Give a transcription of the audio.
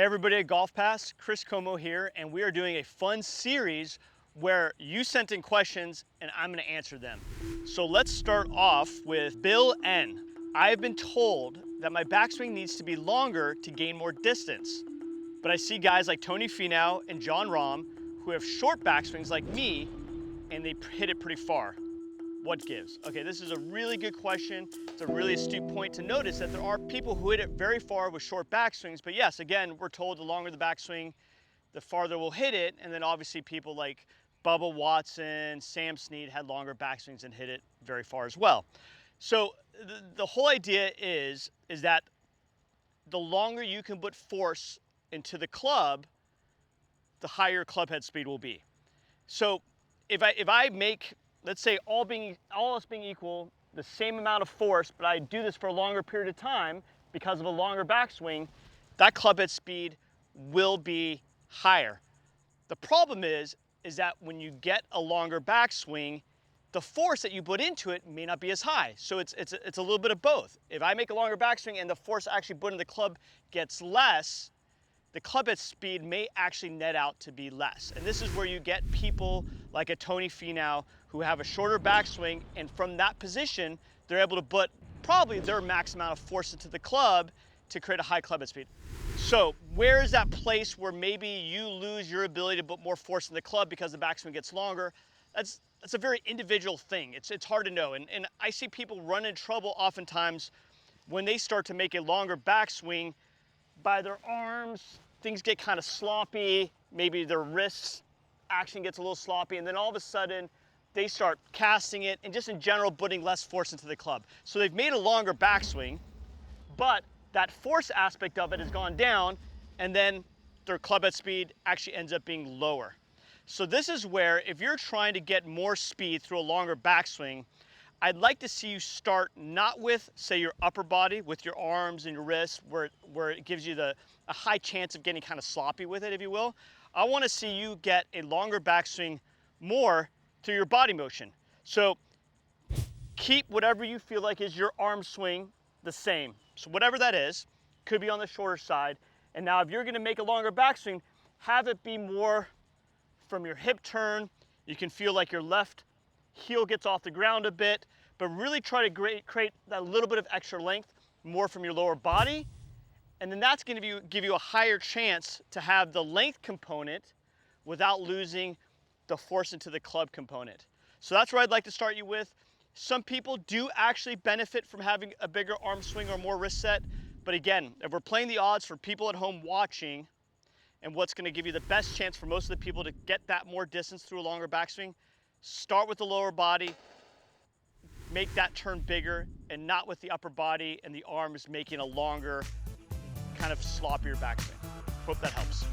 Hey everybody at Golf Pass, Chris Como here, and we are doing a fun series where you sent in questions and I'm going to answer them. So let's start off with Bill N. I have been told that my backswing needs to be longer to gain more distance, but I see guys like Tony Finau and Jon Rahm who have short backswings like me and they hit it pretty far. What gives? Okay, this is a really good question. It's a really astute point to notice that there are people who hit it very far with short backswings, but yes, again, we're told the longer the backswing, the farther we'll hit it, and then obviously people like Bubba Watson, Sam Snead had longer backswings and hit it very far as well. So the whole idea is that the longer you can put force into the club, the higher club head speed will be. So if I make, let's say all else being equal, the same amount of force, but I do this for a longer period of time because of a longer backswing, that club head speed will be higher. The problem is that when you get a longer backswing, the force that you put into it may not be as high. So it's a little bit of both. If I make a longer backswing and the force actually put in the club gets less, the club head speed may actually net out to be less. And this is where you get people like a Tony Finau who have a shorter backswing, and from that position, they're able to put probably their max amount of force into the club to create a high club head speed. So where is that place where maybe you lose your ability to put more force in the club because the backswing gets longer? That's a very individual thing. It's hard to know. And I see people run in trouble oftentimes when they start to make a longer backswing by their arms, things get kind of sloppy, maybe their wrists action gets a little sloppy, and then all of a sudden they start casting it and just in general putting less force into the club. So they've made a longer backswing, but that force aspect of it has gone down, and then their club head speed actually ends up being lower. So this is where if you're trying to get more speed through a longer backswing, I'd like to see you start not with, say, your upper body, with your arms and your wrists, where it gives you a high chance of getting kind of sloppy with it, if you will. I want to see you get a longer backswing more through your body motion. So keep whatever you feel like is your arm swing the same. So whatever that is, could be on the shorter side. And now if you're going to make a longer backswing, have it be more from your hip turn. You can feel like your left heel gets off the ground a bit, but really try to create that little bit of extra length more from your lower body, and then that's going to give you a higher chance to have the length component without losing the force into the club component. So that's where I'd like to start you with. Some people do actually benefit from having a bigger arm swing or more wrist set, but again, if we're playing the odds for people at home watching and what's going to give you the best chance for most of the people to get that more distance through a longer backswing, start with the lower body, make that turn bigger, and not with the upper body and the arms making a longer, kind of sloppier backswing. Hope that helps.